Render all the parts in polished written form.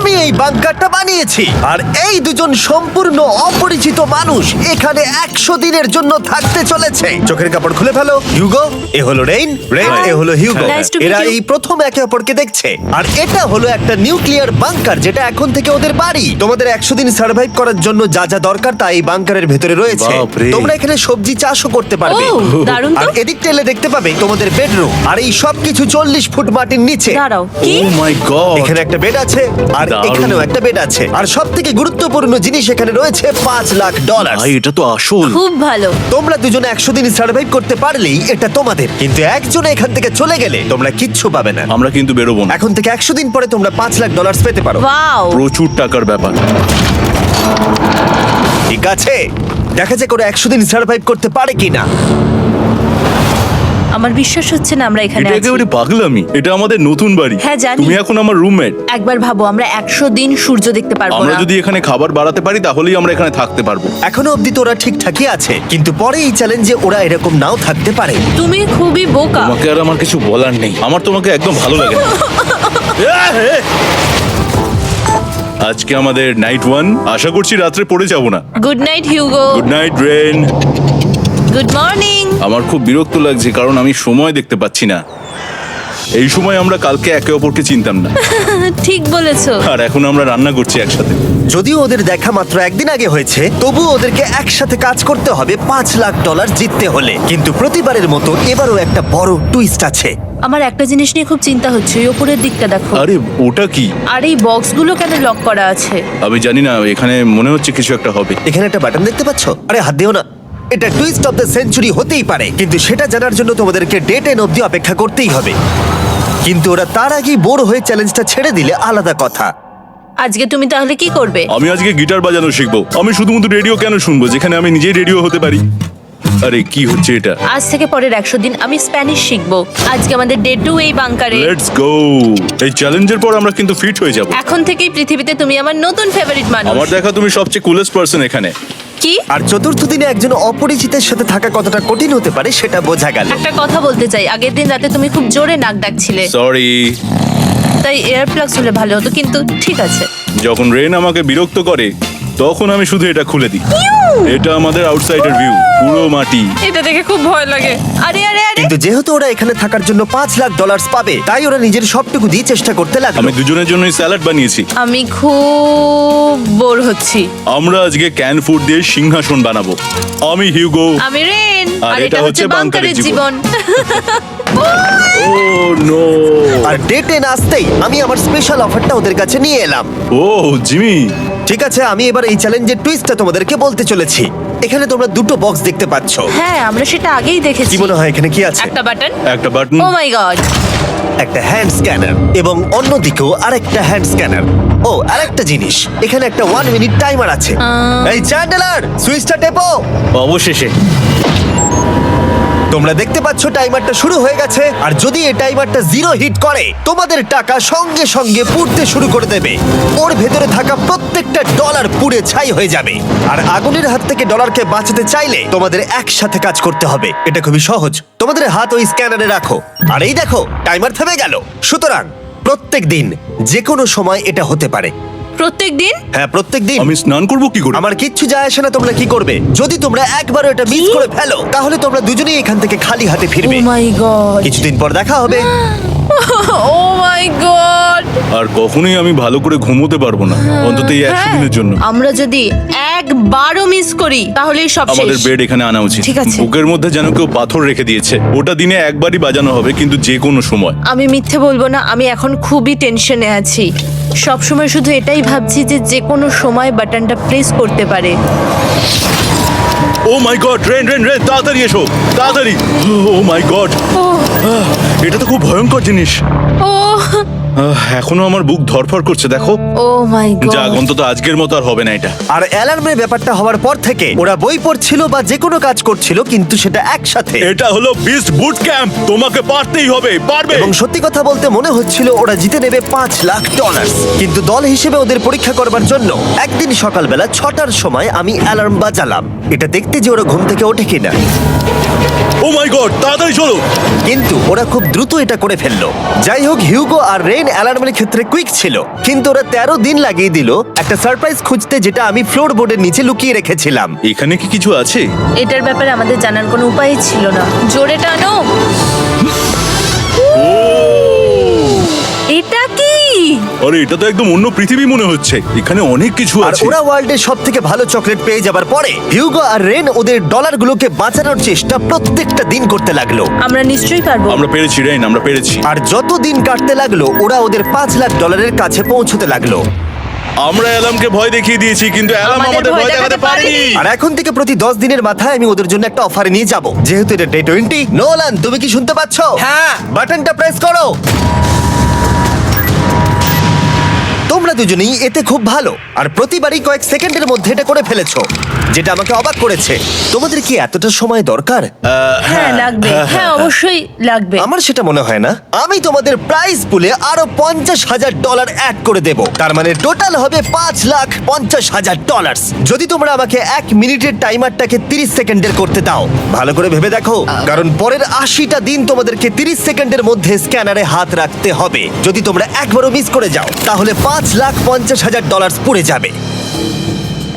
আমি এই বাংকারটা বানিয়েছি আর এই দুজন সম্পূর্ণ অপরিচিত মানুষ এখানে 100 দিনের জন্য থাকতে চলেছে। চোখের কাপড় খুলে ফেলো। হিউগো, এ হলো রেইন, এ হলো হিউগো। Nice to meet এরা you. এই প্রথম একে অপরকে দেখছে। আর এটা হলো একটা নিউক্লিয়ার বাংকার যেটা এখন থেকে ওদের বাড়ি। তোমাদের 100 দিন সার্ভাইভ করার জন্য যা যা দরকার তা এই বাংকারের ভেতরে রয়েছে। বাপরে। তোমরা এখানে সবজি চাষও করতে পারবে। ও, দারুণ তো। আর এদিক টেলে দেখতে পাবে তোমাদের বেডরুম। আর এই সবকিছু 40 ফুট মাটির নিচে। দাঁড়াও, কি? ও মাই গড। এখানে একটা বেড আছে আর দারুণ। এখানেও একটা বেড আছে। আর সবথেকে গুরুত্বপূর্ণ জিনিস এখানে রয়েছে $5,00,000। ভাই এটা তো আসল। খুব ভালো। তোমরা দুজনে 100 দিন সার্ভাইভ করতে পারলেই এটা তোমাদের। কিন্তু একজন এখান থেকে চলে গেলে তোমরা কিচ্ছু পাবে না। আমরা কিন্তু বেরোবো না। এখন থেকে 100 দিন পরে তোমরা $5,00,000 পেতে পারো। ওয়াও। প্রচুর টাকার ব্যাপার। ঠিক আছে, দেখা যাক ওরা 100 দিন সার্ভাইভ করতে পারে কিনা। আমার বিশ্বাস হচ্ছে না আমরা এখানে এটা আছি। একেবারে পাগলামি। এটা আমাদের নতুন বাড়ি। হ্যাঁ, জানি। তুমি এখন আমার রুমমেট। একবার ভাবো, আমরা 100 দিন সূর্য দেখতে পারবো আমরা না। যদি এখানে খাবার বাড়াতে পারি তাহলেই আমরা এখানে থাকতে পারবো। এখনো অব্দি তো ওরা ঠিকঠাকই আছে, কিন্তু পরে এই চ্যালেঞ্জে ওরা এরকম নাও থাকতে পারে। তুমি খুবই বোকা। তোমাকে আর আমার কিছু বলার নেই। আমার তোমাকে একদম ভালো লাগে না। আজকে আমাদের নাইট 1। আশা করছি রাত্রে পড়ে যাব না। Good night Hugo. Good night Ren. Good morning. আমার খুব বিরক্ত লাগছে কারণ আমি সময় দেখতে পাচ্ছি না। এই সময় আমরা কালকে একে অপরকে চিনতাম না, ঠিক বলেছো। আর এখন আমরা রান্না করছি একসাথে। যদিও ওদের দেখা মাত্র একদিন আগে হয়েছে, তবুও ওদেরকে একসাথে কাজ করতে হবে $5,00,000 জিততে হলে। কিন্তু প্রতিবারের মতো এবারও একটা বড় টুইস্ট আছে। আমার একটা জিনিস নিয়ে খুব চিন্তা হচ্ছে, ওই উপরের দিকটা দেখো। আরে ওটা কি? আর এই বক্সগুলো কেন লক করা আছে? আমি জানি না, এখানে মনে হচ্ছে কিছু একটা হবে। এখানে একটা বাটন দেখতে পাচ্ছ? আরে হাত দিও না। এটা টুইস্ট অফ দ্য সেঞ্চুরি হতেই পারে, কিন্তু সেটা জানার জন্য তোমাদেরকে ডে 10 অব্দি অপেক্ষা করতেই হবে। কিন্তু ওরা তার আগেই বোর হয়ে চ্যালেঞ্জটা ছেড়ে দিলে আলাদা কথা। আজকে তুমি তাহলে কি করবে? আমি আজকে গিটার বাজানো শিখবো। আমি শুধুমাত্র রেডিও কেন শুনবো যেখানে আমি নিজেই রেডিও হতে পারি? আরে কি হচ্ছে এটা? আজ থেকে পরের 100 দিন আমি স্প্যানিশ শিখবো। আজকে আমাদের ডে 2 এই বাংকারে। Let's go. এই চ্যালেঞ্জের পর আমরা কিন্তু ফিট হয়ে যাব। এখন থেকেই পৃথিবীতে তুমি আমার নতুন ফেভারিট মানুষ। আমার দেখা তুমি সবচেয়ে কুলেস্ট পারসন এখানে। কি? আর চতুর্থ দিনে একজন অপরিচিতের সাথে থাকা কতটা কঠিন হতে পারে সেটা বোঝা গেল। একটা কথা বলতে চাই, আগের দিন রাতে তুমি খুব জোরে নাক ডাকছিলে, সরি। তাই এয়ার প্লাগস হলে ভালো হতো, কিন্তু ঠিক আছে। যখন রেন আমাকে বিরক্ত করে তখন আমি শুধু এটা খুলে দিই। এটা আমাদের আউটসাইডার ভিউ, পুরো মাটি। এটা দেখে খুব ভয় লাগে। আরে আরে আরে, কিন্তু যেহেতু ওরা এখানে থাকার জন্য $5,00,000 পাবে, তাই ওরা নিজের সবটুকু দিয়ে চেষ্টা করতে লাগলো। আমি দুজনের জন্যই স্যালাড বানিয়েছি। আমি খুব বোর হচ্ছি। আমরা আজকে ক্যান ফুড দিয়ে সিংহাসন বানাবো। আমি হিউগো। আমি রেন, আর আর এটা এটা হচ্ছে হচ্ছে বাংকারের বাংকারের জীবন। ও নো। আর ডে 10 আসতেই আমি আমার স্পেশাল অফারটা ওদের কাছে নিয়ে এলাম। ও জিমি। ঠিক আছে, আমি এবার এই চ্যালেঞ্জের টুইস্টটা তোমাদেরকে বলতে চলেছি। এখানে তোমরা দুটো বক্স দেখতে পাচ্ছ। হ্যাঁ, আমরা সেটা আগেই দেখেছি। কি মনে হয় এখানে কি আছে? একটা বাটন। একটা বাটন। O my god. একটা হ্যান্ড স্ক্যানার এবং অন্যদিকেও আরেকটা হ্যান্ড স্ক্যানার। ও, আরেকটা জিনিস, এখানে একটা 1 মিনিট টাইমার আছে। এই চ্যান্ডেলার, সুইচটা টেপো। অবশেষে। তোমরা দেখতে পাচ্ছ টাইমারটা শুরু হয়ে গেছে। আর যদি এই টাইমারটা 0 হিট করে, তোমাদের টাকা সঙ্গে সঙ্গে পুড়তে শুরু করে দেবে। ওর ভেতরে থাকা প্রত্যেকটা ডলার পুড়ে ছাই হয়ে যাবে। আর আগুনের হাত থেকে ডলারকে বাঁচাতে চাইলে তোমাদের একসাথে কাজ করতে হবে। এটা খুবই সহজ। তোমাদের হাত ওই স্ক্যানারে রাখো, আর এই দেখো টাইমার থেমে গেল। সুতরাং প্রত্যেক দিন যে কোনো সময় এটা হতে পারে। প্রত্যেক দিন? হ্যাঁ, প্রত্যেক দিন। আমি স্নান করব কি করে? আমার কিচ্ছু যায় আসে না তোমরা কি করবে। যদি তোমরা একবারও এটা মিস করে ফেলো, তাহলে তোমরা দুজনেই এখান থেকে খালি হাতে ও ফিরবে। মাই গড। কিছুদিন পর দেখা হবে। ও মাই গড। আর কখনোই আমি ভালো করে ঘুমোতে পারবো না, অন্তত এই 100 দিনের জন্য। আমরা যদি একবারও মিস করি তাহলেই সব আমাদের শেষ। বেড এখানে আনা উচিত। ঠিক আছে। বুকের মধ্যে যেন কেউ পাথর রেখে দিয়েছে। ওটা দিনে একবারই বাজানো হবে, কিন্তু যে কোনো সময়। আমি মিথ্যে বলবো না, আমি এখন খুবই টেনশনে আছি। সব সময় শুধু এটাই ভাবছি যে যে কোনো সময় বাটনটা প্রেস করতে পারে। ও my god, rain rain rain, তাড়াতাড়ি এসো, তাড়াতাড়ি। ও মাই গড, ও এটা তো খুব ভয়ঙ্কর জিনিস। ও এখনো আমার বুক ধরফর করছে, দেখো। ও মাই যাক, গড। অন্তত আজকের মতো আর হবে না এটা। আর অ্যালার্মের ব্যাপারটা হওয়ার পর থেকে ওরা বই পড়ছিল বা যে কোনো কাজ করছিল, কিন্তু সেটা একসাথে। এটা হলো বিস্ট বুট ক্যাম্প, তোমাকে পারতেই হবে, পারবে। এবং সত্যি কথা বলতে মনে হচ্ছিল ওরা জিতে নেবে $5,00,000। কিন্তু দল হিসেবে ওদের পরীক্ষা করবার জন্য একদিন সকালবেলা 6টার সময় আমি অ্যালার্ম বাজালাম, এটা দেখতে যে ওরা ঘুম থেকে ওঠে কিনা। ও মাই গড, তাড়াতাড়ি চলো। কিন্তু ওরা খুব দ্রুত এটা করে ফেললো। যাই হোক, হিউগো আর রেইন অ্যালার্মের ক্ষেত্রে কুইক ছিল, কিন্তু ওরা 13 দিন লাগিয়ে দিল একটা সারপ্রাইজ খুঁজতে, যেটা আমি ফ্লোর বোর্ডের নিচে লুকিয়ে রেখেছিলাম। এখানে কি কিছু আছে? এটার ব্যাপারে আমাদের জানার কোনো উপায়ই ছিল না। জোরে টানো। এটা কি? আরে এটা তো একদম অন্য পৃথিবী মনে হচ্ছে, এখানে অনেক কিছু আর আছে। ওরা ওয়ার্ল্ডের সব থেকে ভালো চকলেট পেয়ে যাবার পরে হিউগো আর রেন ওদের ডলারগুলোকে বাঁচানোর চেষ্টা প্রত্যেকটা দিন করতে লাগলো। আমরা নিশ্চয়ই পারবো। আমরা পেরেছি রেইন, আমরা পেরেছি। আর যত দিন কাটতে লাগলো, ওরা ওদের $5,00,000 কাছে পৌঁছতে লাগলো। আমরা অ্যালামকে ভয় দেখিয়ে দিয়েছি, কিন্তু অ্যালাম আমাদের ভয় দেখাতে পারেনি। আর এখন থেকে প্রতি 10 দিনের মাথায় আমি ওদের জন্য একটা অফার নিয়ে যাব, যেহেতু এটা ডে 20। নোলান, তুমি কি শুনতে পাচ্ছ? হ্যাঁ। বাটনটা প্রেস করো। তোমরা দুজনেই এতে খুব ভালো, আর প্রতিবারই কয়েক সেকেন্ডের মধ্যে এটা করে ফেলেছো, যেটা আমাকে অবাক করেছে। তোমাদের কি এতটা সময় দরকার? হ্যাঁ লাগবে, হ্যাঁ অবশ্যই লাগবে। আমার সেটা মনে হয় না। আমি তোমাদের প্রাইস পুলে আরো $50,000 অ্যাড করে দেব, তার মানে টোটাল হবে $5,50,000। যদি তোমরা আমাকে 1 মিনিটের টাইমারটাকে 30 সেকেন্ডের করতে দাও। ভালো করে ভেবে দেখো, কারণ পরের 80টা দিন তোমাদেরকে 30 সেকেন্ডের মধ্যে স্ক্যানারে হাত রাখতে হবে। যদি তোমরা একবারও মিস করে যাও, তাহলে $5,50,000 পড়ে যাবে।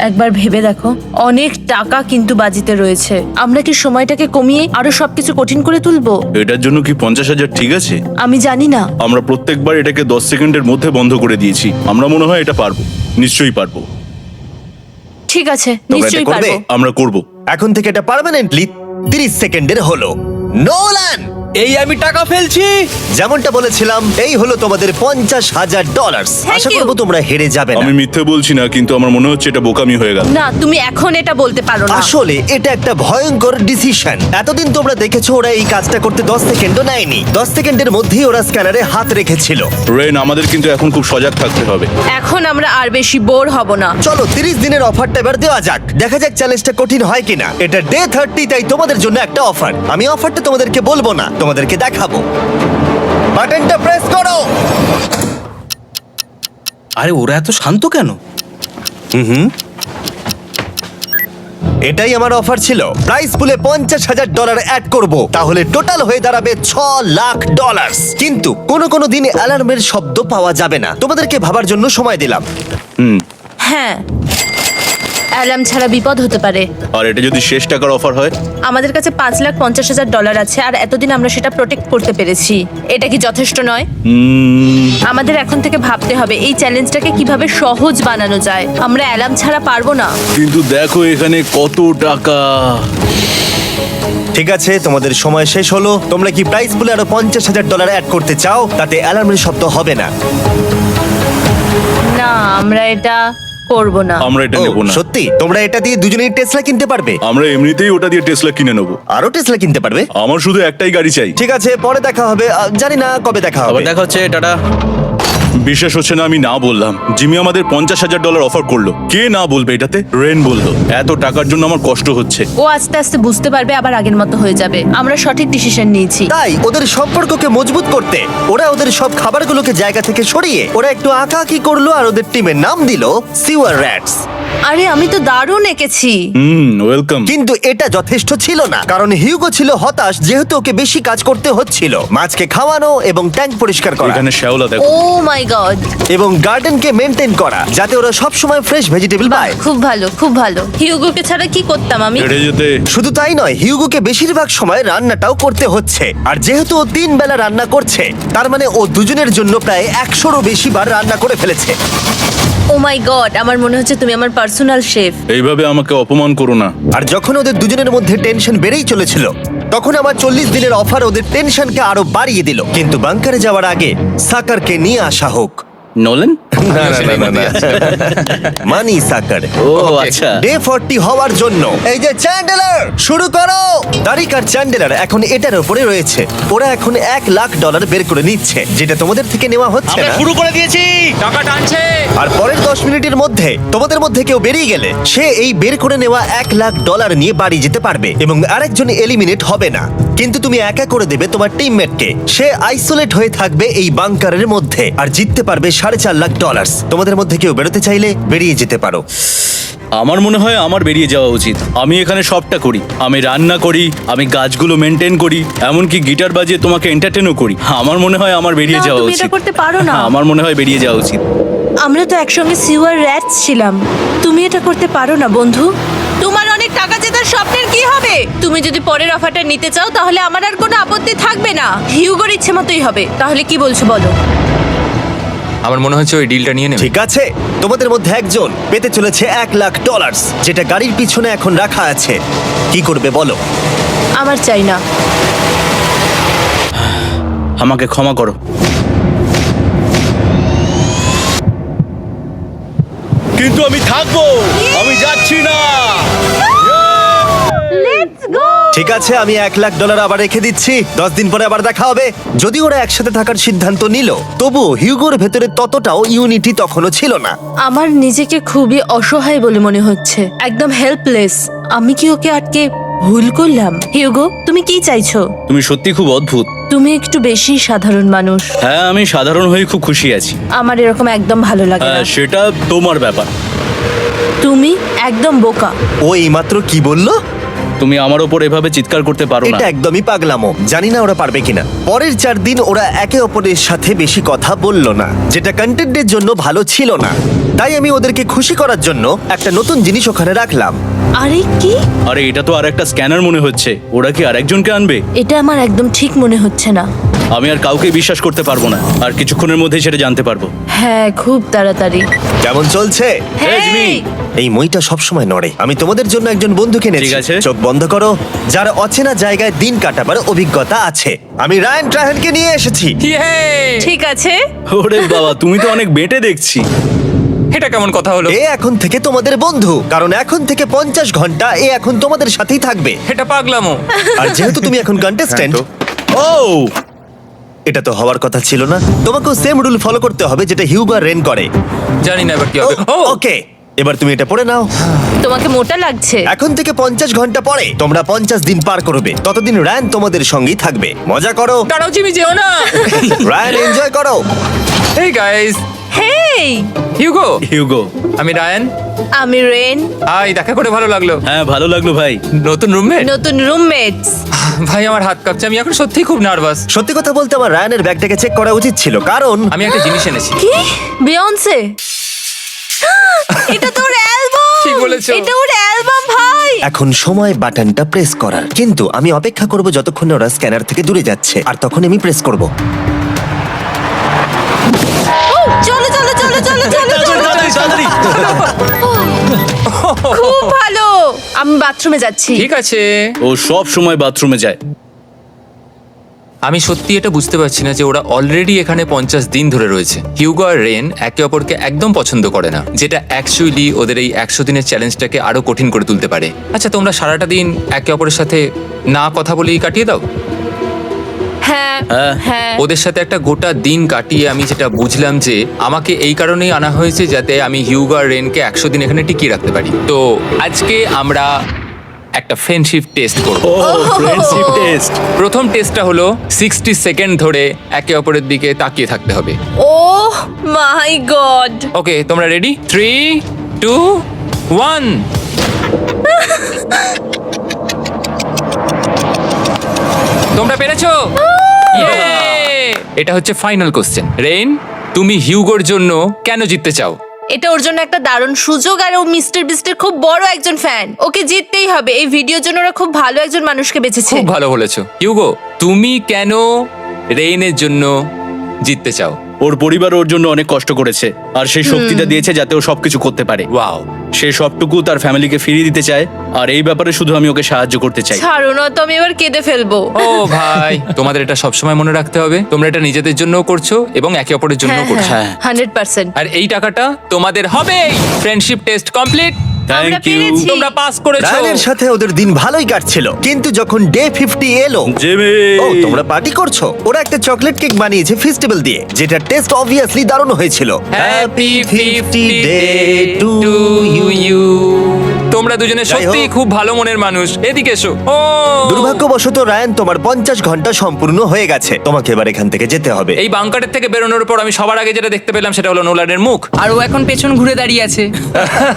একবার ভেবে দেখো, অনেক টাকা কিন্তু বাজিতে রয়েছে। আমরা কি সময়টাকে কমিয়ে আরো সবকিছু কঠিন করে তুলবো? এটার জন্য কি 50,000 ঠিক আছে? আমি জানি না। আমরা প্রত্যেকবার এটাকে 10 সেকেন্ডের মধ্যে বন্ধ করে দিয়েছি। আমরা মনে হয় এটা পারবো, নিশ্চয়ই পারবো। ঠিক আছে, এটা নিশ্চয়ই করবে? পারবো। আমরা করব। এখন থেকে এটা পার্মানেন্টলি 30 সেকেন্ডের হলো। নোলান, এই আমি টাকা ফেলছি। যেমনটা বলেছিলাম, এই হলো তোমাদের $50,000। Thank Asha you. করবো তোমরা হেরে যাবে না। আমি মিথ্যে বলছি না, কিন্তু আমার মনে হচ্ছে এটা বোকামি হয়ে গেল। না, তুমি এখন এটা বলতে পারো না। আসলে এটা একটা ভয়ঙ্কর ডিসিশন। এতদিন তোমরা দেখেছো ওরা এই কাজটা করতে 10 সেকেন্ডও নেয়নি। 10 সেকেন্ডের মধ্যেই ওরা স্ক্যানারে হাত রেখেছিল। রেইন, আমাদের কিন্তু এখন খুব সজাগ থাকতে হবে। এখন আমরা আর বেশি বোর হব না। চলো 30 দিনের অফারটা এবার দেওয়া যাক, দেখা যাক চ্যালেঞ্জটা কঠিন হয় কিনা। এটা ডে 30, তাই তোমাদের জন্য একটা অফার। আমি অফারটা তোমাদেরকে বলবো না, তোমাদেরকে দেখাবো। বাটনটা প্রেস করো। আরে ওরা এত শান্ত কেন? এটাই আমার অফার ছিল। প্রাইস পুলে $50,000 অ্যাড করব, তাহলে টোটাল হয়ে দাঁড়াবে $6,00,000। কিন্তু কোনো দিন অ্যালার্মের শব্দ পাওয়া যাবে না। তোমাদেরকে ভাবার জন্য সময় দিলাম। হ্যাঁ, অ্যালার্ম ছাড়া বিপদ হতে পারে। আর এটা যদি শেষ টাকার অফার হয়? আমাদের কাছে $5,50,000 আছে, আর এতদিন আমরা সেটা প্রোটেক্ট করতে পেরেছি। এটা কি যথেষ্ট নয়? আমাদের এখন থেকে ভাবতে হবে এই চ্যালেঞ্জটাকে কিভাবে সহজ বানানো যায়। আমরা অ্যালার্ম ছাড়া পারবো না। কিন্তু দেখো এখানে কত টাকা। ঠিক আছে, তোমাদের সময় শেষ হলো। তোমরা কি প্রাইস পুলে আরো $50,000 অ্যাড করতে চাও? তাতে অ্যালার্মের শব্দ হবে না। না, আমরা এটা করব না। আমরা এটা ও, নেব না। সত্যি? তোমরা এটা দিয়ে দুজনেই টেসলা কিনতে পারবে? আমরা এমনিতেই ওটা দিয়ে টেসলা কিনে নেব। আরো টেসলা কিনতে পারবে? আমার শুধু একটাই গাড়ি চাই। ঠিক আছে, পরে দেখা হবে। জানি না কবে দেখা আবার হবে। দেখা হচ্ছে, টাটা। বিশ্বাস হচ্ছে না আমি না বললাম। জিমি আমাদের $50,000 অফার করলো। কে না বলবে এটাতে? রেন বললো। এত টাকার জন্য আমার কষ্ট হচ্ছে। ও আস্তে আস্তে বুঝতে পারবে, আবার আগের মতো হয়ে যাবে। আমরা সঠিক ডিসিশন নিয়েছি। তাই ওদের সম্পর্ককে মজবুত করতে ওরা ওদের সব খাবারগুলোকে জায়গা থেকে সরিয়ে ওরা একটু আঁকাআঁকি করলো, আর ওদের টিমের নাম দিল সিওয়ার র্যাটস। আরে আমি তো দারুণ এঁকেছি। ওয়েলকাম। কিন্তু এটা যথেষ্ট ছিল না, কারণ হিউগো ছিল হতাশ, যেহেতু ওকে বেশি কাজ করতে হচ্ছিল। মাছকে খাওয়ানো এবং ট্যাঙ্ক পরিষ্কার করা এখানে শ্যাওলা দেখো। ও মাই গড, এবং গার্ডেনকে মেনটেন করা, যাতে ওরা সব সময় ফ্রেশ ভেজিটেবল পায়। খুব ভালো, খুব ভালো। হিউগোকে ছাড়া কি করতাম আমি? হেঁটে যেতে। শুধু তাই নয়, হিউগোকে বেশিরভাগ সময় রান্নাটাও করতে হচ্ছে। আর যেহেতু ও 3 বেলা রান্না করছে, তার মানে ও দুজনের জন্য প্রায় 100রও বেশি বার রান্না করে ফেলেছে। ও মাই গড, আমার মনে হচ্ছে তুমি আমার পার্সোনাল শেফ। এইভাবে আমাকে অপমান করো না। আর যখন ওদের দুজনের মধ্যে টেনশন বেড়েই চলেছিল, তখন আমার 40 দিনের অফার ওদের টেনশনকে আরো বাড়িয়ে দিল। কিন্তু বাংকারে যাওয়ার আগে সাকারকে নিয়ে আসা হোক। নোলেন? মানি সাকার। ও আচ্ছা। ডে 40 হওয়ার জন্য এই যে চ্যান্ডেলার শুরু করো। তারিক আর চ্যান্ডেলার এখন এটার উপরে রয়েছে। ওরা এখন $1,00,000 বের করে নিচ্ছে, যেটা তোমাদের থেকে নেওয়া হচ্ছে আমরা না। শুরু করে দিয়েছি, টাকা টানছে। আর পরের 10 মিনিটের মধ্যে তোমাদের মধ্যে কেউ বেরিয়ে গেলে সে এই বের করে নেওয়া $1,00,000 নিয়ে বাড়ি যেতে পারবে, এবং আরেকজন এলিমিনেট হবে না। কিন্তু তুমি একা করে দেবে তোমার টিমমেটকে। সে আইসোলেট হয়ে থাকবে এই বাংকারের মধ্যে, আর জিততে পারবে $4.5 লাখ। তোমাদের মধ্যে কেউ বেরোতে চাইলে বেরিয়ে যেতে পারো। আমার মনে হয় আমার বেরিয়ে যাওয়া উচিত। আমি এখানে সবটা করি, আমি রান্না করি, আমি গাছগুলো মেনটেন করি, এমনকি গিটার বাজিয়ে তোমাকে এন্টারটেনও করি। আমার মনে হয় আমার বেরিয়ে না, যাওয়া তুমি এটা উচিত। করতে পারো না। আমার মনে হয় বেরিয়ে যাওয়া উচিত। আমরা তো একসঙ্গে সিওয়ার র্যাটস ছিলাম। তুমি এটা করতে পারো না বন্ধু। তোমার অনেক টাকা জেতার স্বপ্নের কি হবে? তুমি যদি পরের অফারটা নিতে চাও তাহলে আমার আর কোনো আপত্তি থাকবে না। হিউগোর ইচ্ছে মতোই হবে। তাহলে কি বলছো বলো? আমার মনে হচ্ছে ওই ডিলটা নিয়ে নেবে। ঠিক আছে, তোমাদের মধ্যে একজন পেতে চলেছে $1,00,000, যেটা গাড়ির পিছনে এখন রাখা আছে। কি করবে বলো? আমার চাই না। আমাকে ক্ষমা করো। কিন্তু আমি থাকবো, আমি যাচ্ছি না। ঠিক আছে, আমি $1,00,000 আবার রেখে দিচ্ছি। 10 দিন পরে আবার দেখা হবে। যদি ওরা একসাথে থাকার সিদ্ধান্ত নিল, তবুও হিউগোর ভেতরে ততটাও ইউনিটি তখনও ছিল না। আমার নিজেকে খুবই অসহায় বলে মনে হচ্ছে, একদম হেল্পলেস। আমি কি ওকে আটকে ভুল করলাম? হিউগো, তুমি কি চাইছো? তুমি সত্যি খুব অদ্ভুত। তুমি একটু বেশি সাধারণ মানুষ। হ্যাঁ, আমি সাধারণ হয়ে খুব খুশি আছি। আমার এরকম একদম ভালো লাগে না। হ্যাঁ, সেটা তোমার ব্যাপার। তুমি একদম বোকা। ও এইমাত্র কি বললো? তুমি আমার ওপর এভাবে চিৎকার করতে পারো না। এটা একদমই পাগলামো। জানি না ওরা পারবে কিনা। পরের 4 দিন ওরা একে অপরের সাথে বেশি কথা বলল না, যেটা কন্টেন্টের জন্য ভালো ছিল না। তাই আমি ওদেরকে খুশি করার জন্য একটা নতুন জিনিস ওখানে রাখলাম। আরে কি? আরে এটা তো আর একটা স্ক্যানার মনে হচ্ছে। ওরা কি আরেকজনকে আনবে? এটা আমার একদম ঠিক মনে হচ্ছে না। আমি আর কাউকে বিশ্বাস করতে পারবো না। আর কিছুক্ষণের মধ্যেই সেটা জানতে পারবো। হ্যাঁ, খুব তাড়াতাড়ি। কেমন চলছে? Hey, Jimmy! এই মইটা সবসময় নড়ে। আমি তোমাদের জন্য একজন বন্ধুকে এনেছি। ঠিক আছে। চোখ বন্ধ করো। যার অচেনা জায়গায় দিন কাটাবার অভিজ্ঞতা আছে। আমি রায়ান ট্রাহেনকে নিয়ে এসেছি। ইয়ে! ঠিক আছে। ওরে বাবা, তুমি তো অনেক বেটে দেখছি। এটা কেমন কথা হলো? এ এখন থেকে তোমাদের বন্ধু, কারণ এখন থেকে 50 ঘন্টা এ এখন তোমাদের সাথেই থাকবে। এটা পাগলামো। আর যেহেতু তুমি এখন কন্টেস্ট্যান্ট, ও এটা তো হওয়ার কথা ছিল না। তোমাকেও সেম রুল ফলো করতে হবে যেটা হিউগো আর রেন করে। জানি না এবার কি হবে। ও ওকে, এবার তুমি এটা পড়ে নাও। তোমাকে মোটা লাগছে। এখন থেকে 50 ঘন্টা পরে তোমরা 50 দিন পার করবে। ততদিন রায়ান তোমাদের সঙ্গেই থাকবে। মজা করো। দাঁড়াও জিমি, যেও না। রায়ান, এনজয় করো। হেই গাইস, হেই, হিউগো। হিউগো। আমি রায়ান। আমি রেন। হাই, দেখা করে ভালো লাগলো। হ্যাঁ, ভালো লাগলো ভাই। নতুন রুমমেট। নতুন রুমমেটস। ভাই আমার হাত কাঁপছে, আমি এখন সত্যিই খুব নার্ভাস। সত্যি কথা বলতে আমার রায়ানের ব্যাগটাকে চেক করা উচিত ছিল, কারণ আমি একটা জিনিস এনেছি। কি? বিয়ন্সে? এটা তোর অ্যালবাম। ঠিক বলেছো। এটা ওর অ্যালবাম ভাই। এখন সময় বাটনটা প্রেস করার। কিন্তু আমি অপেক্ষা করব যতক্ষণ না ওরা স্ক্যানার থেকে দূরে যাচ্ছে, আর তখন আমি প্রেস করব। চলো চলো চলো চলো চলো চলো। তাড়াতাড়ি। খুব ভালো। আমি বাথরুমে যাচ্ছি। ঠিক আছে। ও সব সময় বাথরুমে যায়। আমি সত্যি এটা বুঝতে পারছি না যে ওরা অলরেডি এখানে 50 দিন ধরে রয়েছে। হিউগো আর রেন একে অপরকে একদম পছন্দ করে না, যেটা অ্যাকচুয়ালি ওদের এই 100 দিনের চ্যালেঞ্জটাকে আরো কঠিন করে তুলতে পারে। আচ্ছা, তোমরা সারাটা দিন একে অপরের সাথে না কথা বলেই কাটিয়ে দাও? হ্যাঁ হ্যাঁ। হ্যাঁ। ওদের সাথে একটা গোটা দিন কাটিয়ে আমি যেটা বুঝলাম যে আমাকে এই কারণেই আনা হয়েছে যাতে আমি হিউগো আর রেনকে 100 দিন এখানে টিকিয়ে রাখতে পারি। তো আজকে আমরা একটা ফ্রেন্ডশিপ টেস্ট করব। ও ফ্রেন্ডশিপ টেস্ট। প্রথম টেস্টটা হলো 60 সেকেন্ড ধরে একে অপরের দিকে তাকিয়ে থাকতে হবে। ওহ মাই গড। ওকে, তোমরা রেডি? 3, 2, 1। তোমরা পেরেছো? Yay! এটা হচ্ছে ফাইনাল কোশ্চেন। রেইন, তুমি হিউগোর জন্য কেন জিততে চাও? এটা ওর জন্য একটা দারুণ সুযোগ, আর ও মিস্টার বিস্টের খুব বড় একজন ফ্যান। ওকে জিততেই হবে। এই ভিডিওর জন্য ওরা খুব ভালো একজন মানুষকে বেঁচেছে। খুব ভালো বলেছো। হিউগো, তুমি কেন রেইনের জন্য জিততে চাও? ওর পরিবার ওর জন্য অনেক কষ্ট করেছে, আর সেই শক্তিটা দিয়েছে যাতে ও সবকিছু করতে পারে। ওয়াও। সে সবটুকু তার ফ্যামিলিকে ফিরিয়ে দিতে চায়, আর এই ব্যাপারে শুধু আমি ওকে সাহায্য করতে চাই। ছাড়ো না তো, আমি এবার কেঁদে ফেলবো। ও ভাই, তোমাদের এটা সবসময় মনে রাখতে হবে। তোমরা এটা নিজেদের জন্যও করছো এবং একে অপরের জন্য হ্যাঁ করছো। হ্যাঁ 100%। আর এই টাকাটা তোমাদের হবেই। Friendship test complete. আমরা থ্যাংক ইউ। পেরেছি। তোমরা পাস করেছো। রায়ানের সাথে ওদের দিন ভালোই কাটছিল, কিন্তু যখন ডে 50 এলো, জিমি। ও তোমরা পার্টি করছো। ওরা একটা চকলেট কেক বানিয়েছে ফেস্টিভ্যাল দিয়ে, যেটা টেস্ট অবভিয়াসলি দারুণ হয়েছিল। Happy 50 day to to you. তোমরা দুজনে যাই সত্যি হোক। খুব ভালো মনের মানুষ, এদিকে এসো। ও দুর্ভাগ্যবশত রায়ান, তোমার 50 ঘন্টা সম্পূর্ণ হয়ে গেছে। তোমাকে এবার এখান থেকে যেতে হবে। এই বাংকারের থেকে বেরোনোর পর আমি সবার আগে যেটা দেখতে পেলাম সেটা হলো নোলানের মুখ। আর ও এখন পেছন ঘুরে দাঁড়িয়ে আছে।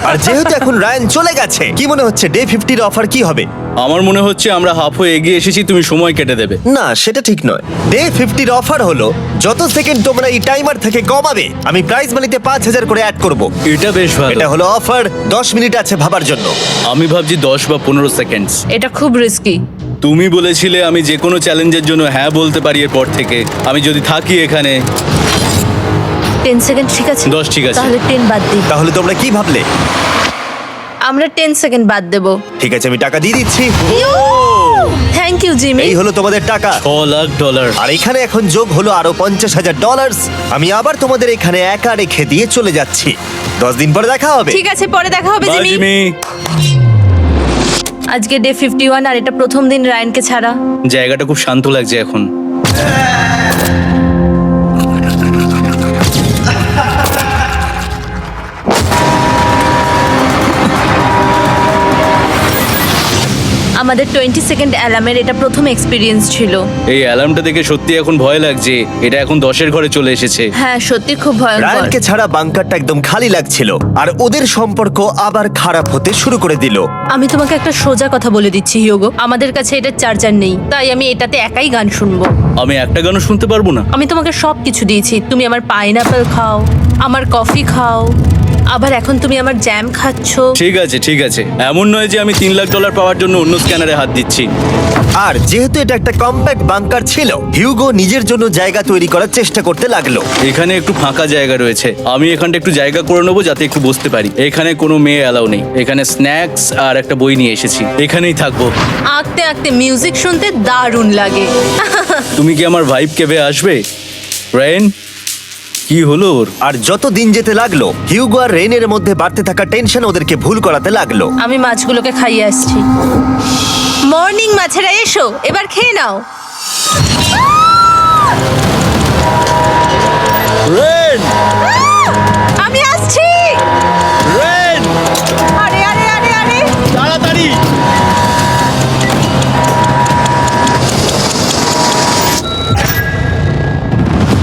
আর যেহেতু এখন রায়ান চলে গেছে, কি মনে হচ্ছে ডে 50 এর অফার কি হবে? আমার মনে হচ্ছে আমরা হাফ হয়ে এগিয়ে এসেছি, তুমি সময় কেটে দেবে। না, সেটা ঠিক নয়। ডে 50 এর অফার হলো যত সেকেন্ড তোমরা এই টাইমার থেকে কমাবে, আমি প্রাইজ মানিতে 5000 করে অ্যাড করব। এটা বেশ ভালো। এটা হলো অফার। 10 মিনিট আছে ভাবার জন্য। আমি ভাবছি 10 বা 15 সেকেন্ডস। এটা খুব রিস্কি। তুমি বলেছিলে আমি যে কোনো চ্যালেঞ্জের জন্য হ্যাঁ বলতে পারি এরপর থেকে। আমি যদি থাকি এখানে 10 সেকেন্ড ঠিক আছে? 10 ঠিক আছে। তাহলে 10 বাদ দিই। তাহলে তোমরা কি ভাবলে? আমরা 10 সেকেন্ড বাদ দেব। ঠিক আছে, আমি টাকা দিয়ে দিচ্ছি। Thank you Jimmy. এই হলো তোমাদের টাকা। $6,00,000। আর এখানে এখন যোগ হলো আরো $50,000। আমি আবার তোমাদের এখানে একা রেখে দিয়ে চলে যাচ্ছি। 10 দিন পরে দেখা হবে। ঠিক আছে, পরে দেখা হবে বাই জিমি। জিমি। আজকে ডে 51 আর এটা প্রথম দিন রায়ানকে ছাড়া। জায়গাটা খুব শান্ত লাগছে এখন। আমাদের 20 সেকেন্ড অ্যালার্মের এটা প্রথম এক্সপিরিয়েন্স ছিল। এই অ্যালার্মটা দেখে সত্যি এখন ভয় লাগছে। এটা এখন 10-এর ঘরে চলে এসেছে। হ্যাঁ, সত্যি খুব ভয়ঙ্কর। রায়ানকে ছাড়া বাংকারটা একদম খালি লাগছিল, আর ওদের সম্পর্ক আবার খারাপ হতে শুরু করে দিল। আমি তোমাকে একটা সোজা কথা বলে দিচ্ছি হিয়োগো, আমাদের কাছে এটা চার্জার নেই, তাই আমি এটাতে একাই গান শুনবো। আমি একটা গানও শুনতে পারবো না। আমি তোমাকে সব কিছু দিয়েছি, তুমি আমার পাইনাপেল খাও, আমার কফি খাও, আবার এখন তুমি আমার জ্যাম খাচ্ছো। ঠিক আছে ঠিক আছে, এমন নয় যে আমি $3,00,000 পাওয়ার জন্য অন্য স্ক্যানারে হাত দিচ্ছি। আর যেহেতু এটা একটা কম্প্যাক্ট বাংকার ছিল, হিউগো নিজের জন্য জায়গা তৈরি করার চেষ্টা করতে লাগলো। এখানে একটু ফাঁকা জায়গা রয়েছে, আমি এখানটা একটু জায়গা করে নেবো যাতে একটু বসতে পারি। এখানে কোনো মেয়ে অ্যালাউ নেই। এখানে স্ন্যাক্স আর একটা বই নিয়ে এসেছি, এখানেই থাকবো। আঁকতে আঁকতে মিউজিক শুনতে দারুণ লাগে। তুমি কি আমার ভাইব কেবে আসবে? রেন, কি হলো ওর? আর যত দিন যেতে লাগলো, হিউগো আর রেনের মধ্যে বাড়তে থাকা টেনশন ওদেরকে ভুল করাতে লাগলো। আমি মাছগুলোকে খাইয়ে আসছি। মর্নিং মাছেরা, এসো এবার খেয়ে নাও। রেন! আমি আসছি। রেন! আরে আরে আরে আরে, তাড়াতাড়ি!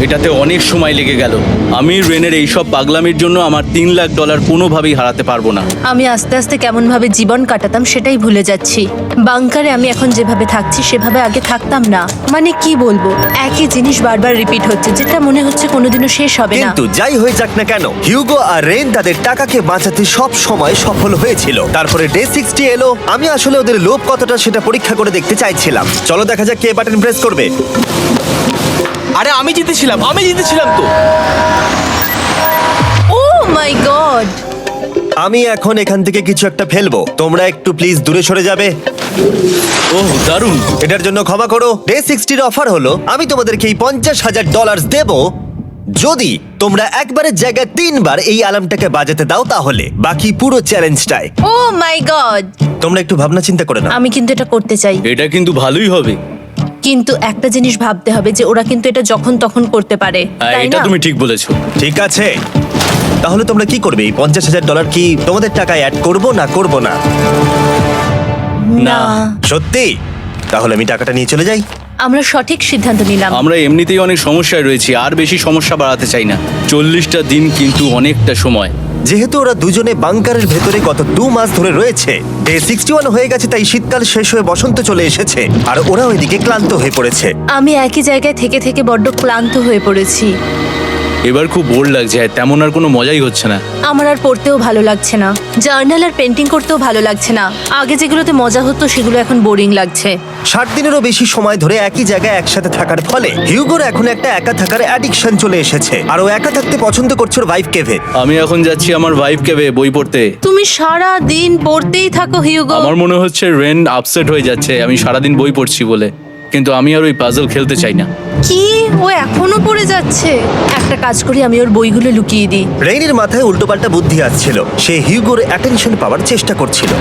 এটাতে অনেক সময় লেগে গেল। আমি রেনের এইসব পাগলামির জন্য আমার $3,00,000 কোনোভাবেই হারাতে পারবো না। আমি আস্তে আস্তে কেমন ভাবে জীবন কাটাতাম সেটাই ভুলে যাচ্ছি। বাংকারে আমি এখন যেভাবে থাকছি সেভাবে আগে থাকতাম না। মানে কি বলবো, একই জিনিস বারবার রিপিট হচ্ছে, যেটা মনে হচ্ছে কোনোদিনও শেষ হবে না। কিন্তু যাই হয়ে যাক না কেন, হিউগো আর রেন তাদের টাকাকে বাঁচাতে সব সময় সফল হয়েছিল। তারপরে ডে 60 এলো। আমি আসলে ওদের লোভ কতটা সেটা পরীক্ষা করে দেখতে চাইছিলাম। চলো দেখা যাক কে বাটন প্রেস করবে। আরে আমি জিতেছিলাম তো। ও মাই গড! আমি এখন এখান থেকে কিছু একটা ফেলবো। তোমরা একটু প্লিজ দূরে সরে যাবে। ওহ দারুণ। এটার জন্য ক্ষমা করো। ডে 60 এর অফার হলো আমি তোমাদেরকে এই $50,000 দেব যদি তোমরা একবারের জায়গায় 3 বার এই অ্যালার্মটাকে বাজাতে দাও, তাহলে বাকি পুরো চ্যালেঞ্জটাই। ও মাই গড! তোমরা একটু ভাবনা চিন্তা করে নাও। আমি কিন্তু এটা করতে চাই, এটা কিন্তু ভালোই হবে। কিন্তু একটা জিনিস ভাবতে হবে যে ওরা কিন্তু এটা যখন তখন করতে পারে, হ্যাঁ, তাই এটা না? তুমি ঠিক বলেছো। ঠিক আছে, তাহলে তোমরা কি করবে? এই $50,000 কি তোমাদের টাকায় অ্যাড করব না করব না? না, সত্যি? তাহলে আমি টাকাটা নিয়ে চলে যাই। আমরা সঠিক সিদ্ধান্ত নিলাম। আমরা এমনিতেই অনেক সমস্যায় রয়েছি, আর বেশি সমস্যা বাড়াতে চাই না। 40টা দিন কিন্তু অনেকটা সময়। যেহেতু ওরা দুজনে বাংকারের ভেতরে গত 2 মাস ধরে রয়েছে, ডে 61 হয়ে গেছে, তাই শীতকাল শেষ হয়ে বসন্ত চলে এসেছে, আর ওরা ওইদিকে ক্লান্ত হয়ে পড়েছে। আমি একই জায়গায় থেকে থেকে বড্ড ক্লান্ত হয়ে পড়েছি। এবার খুব বোর লাগছে, তেমন আর কোনো মজাই হচ্ছে না। আমার আর পড়তেও ভালো লাগছে না, জার্নাল আর পেন্টিং করতেও ভালো লাগছে না। আগে যেগুলোতে মজা হতো সেগুলো এখন বোরিং লাগছে। 60 দিনেরও বেশি সময় ধরে একই জায়গায় একসাথে থাকার ফলে হিউগোর এখন একটা একা থাকার অ্যাডিকশন চলে এসেছে, আর ও একা থাকতে পছন্দ করছে ওর ভাইফ কেভে। আমি এখন যাচ্ছি আমার ওয়াইফ কেবে বই পড়তে। তুমি সারা দিন পড়তেই থাকো হিউগো। আমার মনে হচ্ছে রেন আপসেট হয়ে যাচ্ছে আমি সারাদিন বই পড়ছি বলে, কিন্তু আমি আর ওই পাজল খেলতে চাই না। কি, ও এখনো পড়ে যাচ্ছে? একটা কাজ করি, আমি ওর বইগুলো লুকিয়ে দিই। রেইনের মাথায় উল্টোপাল্টা বুদ্ধি আসছিল। সে হিউগোর অ্যাটেনশন পাওয়ার চেষ্টা করছিল।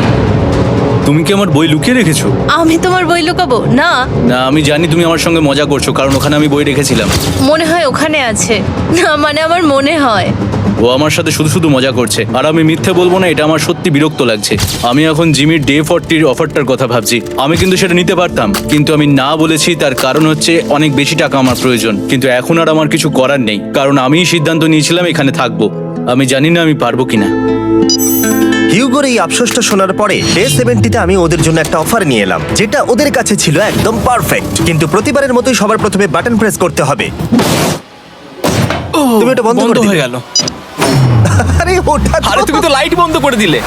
তুমি কি আমার বই লুকিয়ে রেখেছো? আমি তোমার বই লুকাবো না? না, আমি জানি তুমি আমার সঙ্গে মজা করছো, কারণ ওখানে আমি বই রেখেছিলাম। মনে হয় ওখানে আছে। না মানে আমার মনে হয়। ও আমার সাথে শুধু শুধু মজা করছে, আর আমি মিথ্যে বলবো না, এটা আমার সত্যি বিরক্ত লাগছে। আমি এখন জিমির ডে 40 অফারটার কথা ভাবছি। আমি কিন্তু সেটা নিতে পারতাম, কিন্তু আমি না বলেছি। তার কারণ হচ্ছে অনেক বেশি টাকা আমার প্রয়োজন, কিন্তু এখন আর আমার কিছু করার নেই, কারণ আমিই সিদ্ধান্ত নিয়েছিলাম এখানে থাকবো। আমি জানি না আমি পারবো কিনা। হিউগোর এই আফসোসটা শোনার পরে ডে 70-তে আমি ওদের জন্য একটা অফার নিয়ে এলাম, যেটা ওদের কাছে ছিল একদম পারফেক্ট। কিন্তু প্রতিবারের মতোই সবার প্রথমে বাটন প্রেস করতে হবে। তুমি এটা বন্ধ করে হয়ে দিলে। গেল। আরে ওটা তো- আরে তুমি তো লাইট বন্ধ করে দিলে।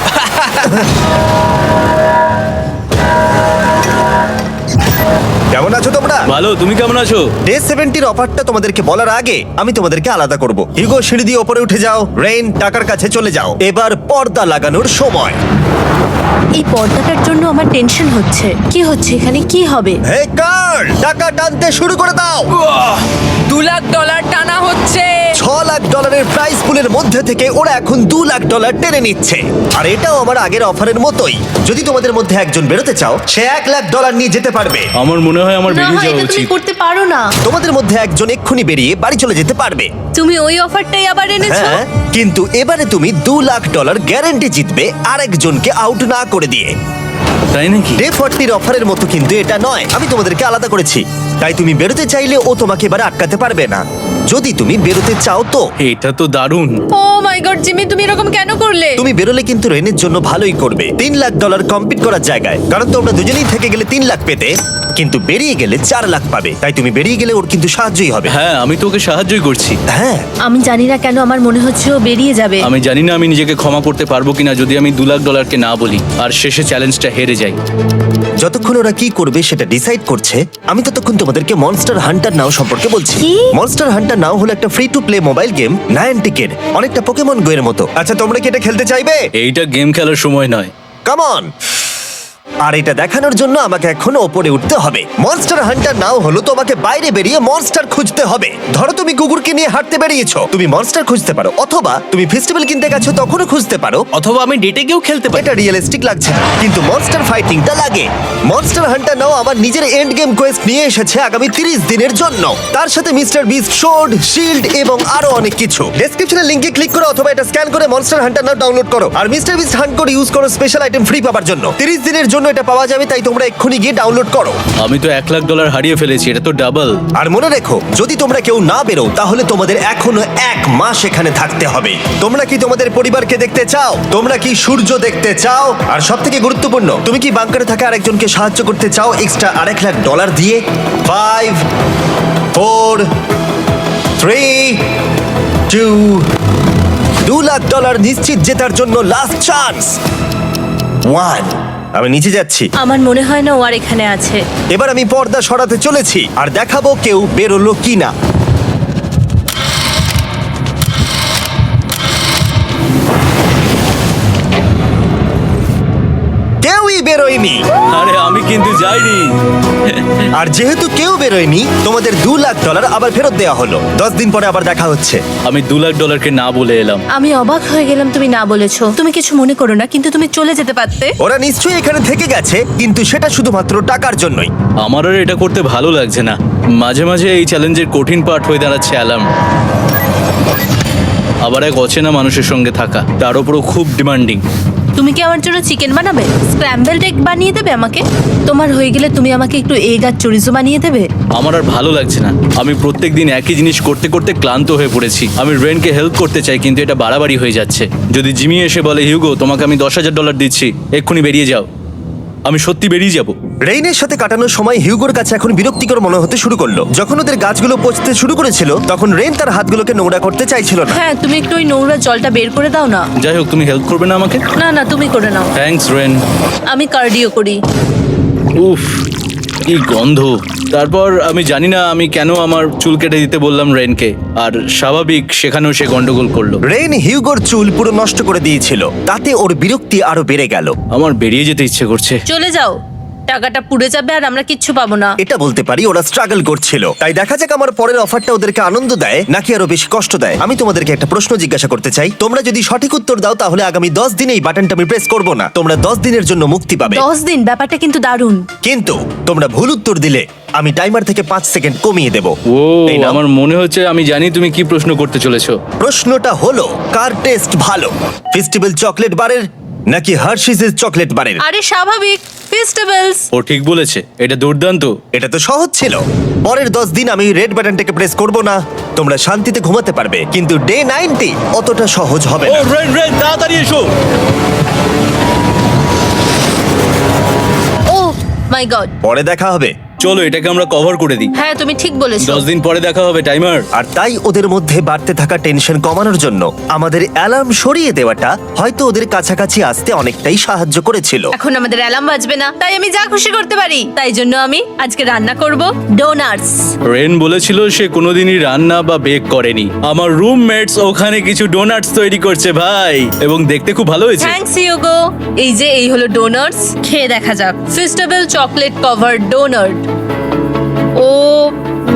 কেমন আছো তোমরা? ভালো, তুমি কেমন আছো? ডে 70-র অফারটা তোমাদেরকে বলার আগে আমি তোমাদেরকে আলাদা করব। হিউগো, সিঁড়ি দিয়ে ওপরে উঠে যাও। রেইন, টাকার কাছে চলে যাও। এবার পর্দা লাগানোর সময়। এই পর্দাটার জন্য আমার টেনশন হচ্ছে। কি হচ্ছে এখানে, কি হবে? হে কার্ল, টাকা টানতে শুরু করে দাও। $2,00,000 টানা হচ্ছে। $6,00,000 প্রাইস পুলের মধ্যে থেকে ওরা এখন $2,00,000 টেনে নিচ্ছে। আর এটাও আমার আগের অফারের মতোই। যদি তোমাদের মধ্যে একজন বেরোতে চাও, সে $1,00,000 নিয়ে যেতে পারবে। আমার মনে হয় আমার না, বেরিয়ে যাওয়া এটা তুমি উচিত। করতে পারো না। তোমাদের মধ্যে একজন এক্ষুনি বেরিয়ে বাড়ি চলে যেতে পারবে। তুমি ওই অফারটাই আবার এনেছো। হ্যাঁ, কিন্তু এবারে তুমি $2,00,000 গ্যারান্টি জিতবে আরেকজনকে আউট না করে দিয়ে। তাই নাকি? ডে 40-র অফারের মতো কিন্তু এটা নয়। আমি তোমাদেরকে আলাদা করেছি, তাই তুমি বেরোতে চাইলে ও তোমাকে এবারে আটকাতে পারবে না। যদি তুমি বেরোতে চাও তো। এটা তো দারুণ। ও মাই গড জিমি, তুমি এরকম কেন করলে? তুমি বেরোলে কিন্তু রেনের জন্য ভালোই করবে। $3,00,000 কম্পিট করার জায়গায়, কারণ তোমরা দুজনেই থেকে গেলে 3 লাখ পেতে, কিন্তু বেরিয়ে গেলে 4 লাখ পাবে। তাই তুমি বেরিয়ে গেলে ওর কিন্তু সাহায্যই হবে। হ্যাঁ, আমি তোকে সাহায্যই করছি। হ্যাঁ, আমি জানি না কেন আমার মনে হচ্ছে ও বেরিয়ে যাবে। আমি জানি না আমি নিজেকে ক্ষমা করতে পারবো কিনা যদি আমি $2,00,000 না বলি আর শেষে চ্যালেঞ্জটা হেরে যাই। যতক্ষণ ওরা কি করবে সেটা ডিসাইড করছে, আমি ততক্ষণ তোমাদেরকে মনস্টার হান্টার নাও সম্পর্কে বলছি। কি? মনস্টার হান্টার নাও হলো একটা free to play mobile game, নায়ান্টিকের, অনেকটা পোকেমন গো এর মতো। আচ্ছা, তোমরা কি এটা খেলতে চাইবে? এইটা গেম খেলার সময় নয়। Come on. আর এটা দেখানোর জন্য আমাকে এখন ওপরে উঠতে হবে। মনস্টার হান্টার নাও হলো তোমাকে বাইরে বেরিয়ে মনস্টার খুঁজতে হবে। ধরো তুমি কুকুরকে নিয়ে হাঁটতে বেরিয়েছো, তুমি মনস্টার খুঁজতে পারো, অথবা তুমি ফেস্টিভ্যাল কিনতে গেছো তখনও খুঁজতে পারো। অথবা আমি ডেটে গিয়েও খেলতে পারি। এটা রিয়েলিস্টিক লাগছে না, কিন্তু মনস্টার ফাইটিংটা লাগে। মনস্টার হান্টার নাও আমার নিজের এন্ড গেম কোয়েস্ট নিয়ে এসেছে আগামী 30 দিনের জন্য। তার সাথে মিস্টার বিস্ট সোর্ড, শিল্ড এবং আরো অনেক কিছু। ডেসক্রিপশনের লিংকে ক্লিক করো অথবা এটা স্ক্যান করে মনস্টার হান্টার নাও ডাউনলোড করো। আর Mister Beast hunt code use করো স্পেশাল আইটেম ফ্রি পাওয়ার জন্য। 30 দিনের জন্য এটা পাওয়া যাবে, তাই তোমরা এক্ষুনি গিয়ে ডাউনলোড করো। আমি তো $1,00,000 হারিয়ে ফেলেছি, এটা তো ডাবল। আর মনে রেখো, যদি তোমরা কেউ না বেরো তাহলে তোমাদের এখনো 1 মাস এখানে থাকতে হবে। তোমরা কি তোমাদের পরিবারকে দেখতে চাও? তোমরা কি সূর্য দেখতে চাও? আর সব থেকে গুরুত্বপূর্ণ, তুমি কি বাংকারে থাকা আরেকজনকে সাহায্য করতে চাও এক্সট্রা $1,00,000 দিয়ে? 5 4 3 2 $2,00,000 নিশ্চিত জেতার জন্য লাস্ট চান্স। 1। আমি নিচে যাচ্ছি। আমার মনে হয় না ও আর এখানে আছে। এবার আমি পর্দা সরাতে চলেছি আর দেখাবো কেউ বেরোলো কিনা। কেউই বেরোয়নি। আরে আমি কিন্তু যাইনি। আর যেহেতু কেউ বেরোয়নি, তোমাদের $2,00,000 আবার ফেরত দেওয়া হলো। 10 দিন পরে আবার দেখা হচ্ছে। আমি $2,00,000 না বলে এলাম। আমি অবাক হয়ে গেলাম তুমি না বলেছো। তুমি কিছু মনে করো না, কিন্তু তুমি চলে যেতে পারতে। ওরা নিশ্চয়ই এখানে থেকে গেছে, কিন্তু সেটা শুধুমাত্র টাকার জন্যই। আমার আর এটা করতে ভালো লাগছে না। মাঝে মাঝে এই চ্যালেঞ্জের কঠিন পার্ট হয়ে দাঁড়াচ্ছে অ্যালার্ম। আবার এক অচেনা মানুষের সঙ্গে থাকা, তার উপরও খুব ডিমান্ডিং। তুমি কি আমার জন্য চিকেন বানাবে? স্ক্র্যাম্বলড এগ বানিয়ে দেবে আমাকে? তোমার হয়ে গেলে তুমি আমাকে একটু এগ আর চরিজো বানিয়ে দেবে? আমার আর ভালো লাগছে না। আমি প্রত্যেকদিন একই জিনিস করতে করতে ক্লান্ত হয়ে পড়েছি। আমি রেনকে হেল্প করতে চাই, কিন্তু এটা বাড়াবাড়ি হয়ে যাচ্ছে। যদি জিমি এসে বলে, হিউগো তোমাকে আমি $10,000 দিচ্ছি, এক্ষুনি বেরিয়ে যাও, আমি সত্যি বেরিয়ে যাব। রেইনের সাথে কাটানোর সময় হিউগোর কাছে এখন বিরক্তিকর মনে হতে শুরু করলো। যখন ওদের গাছগুলো পচতে শুরু করেছিল, তখন রেইন তার হাতগুলোকে নোংরা করতে চাইছিল না। হ্যাঁ, তুমি একটু ওই নোংরা জলটা বের করে দাও না। যাই হোক, তুমি হেল্প করবে না আমাকে? না না, তুমি করে নাও। Thanks Ren. আমি কার্ডিও করি। উফ, কি গন্ধ। তারপর আমি জানি না আমি কেন আমার চুল কেটে দিতে বললাম রেনকে, আর স্বাভাবিক সেখানেও সে গন্ডগোল করলো। রেইন হিউগোর চুল পুরো নষ্ট করে দিয়েছিল, তাতে ওর বিরক্তি আরো বেড়ে গেল। আমার বেরিয়ে যেতে ইচ্ছে করছে। চলে যাও। টাকাটা পুড়ে যাবে আর আমরা কিচ্ছু পাবো না। এটা বলতে পারি ওরা স্ট্রাগল করছিল। তাই দেখা যাক আমার পরের অফারটা ওদেরকে আনন্দ দেয় নাকি আরো বেশি কষ্ট দেয়। আমি তোমাদেরকে একটা প্রশ্ন জিজ্ঞাসা করতে চাই, তোমরা যদি সঠিক উত্তর দাও তাহলে আগামী 10 দিনে এই বাটনটা আমি প্রেস করব না, তোমরা 10 দিনের জন্য মুক্তি পাবে। 10 দিন, ব্যাপারটা কিন্তু দারুণ। কিন্তু তোমরা ভুল উত্তর দিলে আমি টাইমার থেকে 5 সেকেন্ড কমিয়ে দেব। ও এই নাও। আমার মনে হচ্ছে আমি জানি তুমি কি প্রশ্ন করতে চলেছো। প্রশ্নটা হলো, কার টেস্ট ভালো, ফেস্টিভ্যাল চকলেট বারের নাকি হার্শিসের চকলেট বারের? আরে স্বাভাবিক, ফেস্টিভ্যালস। ও ঠিক বলেছে, এটা দুর্দান্ত। এটা তো সহজ ছিল। পরের 10 দিন আমি রেড বাটনটাকে প্রেস করব না, তোমরা শান্তিতে ঘুমাতে পারবে। কিন্তু ডে 90 অতটা সহজ হবে ও না। রেন রেন তাড়াতাড়ি এসো। ও মাই গড। পরে দেখা হবে। চলো এটাকে আমরা কভার করে দিই। হ্যাঁ তুমি ঠিক বলেছো। 10 দিন পরে দেখা হবে টাইমার। আর তাই ওদের মধ্যে বাড়তে থাকা টেনশন কমানোর জন্য আমাদের অ্যালার্ম সরিয়ে দেওয়াটা হয়তো ওদের কাছাকাছি আসতে অনেকটাই সাহায্য করেছিল। এখন আমাদের অ্যালার্ম বাজবে না, তাই আমি যা খুশি করতে পারি। তাই জন্য আমি আজকে রান্না করব ডোনাটস। রেন বলেছিল সে কোনোদিনই রান্না বা বেক করেনি। আমার রুমমেটস ওখানে কিছু ডোনাটস তৈরি করছে ভাই, এবং দেখতে খুব ভালো হয়েছে। থ্যাঙ্কস ইয়োগো। এই হলো ডোনাটস, খেয়ে দেখা যাক। Festival chocolate cover donut. Oh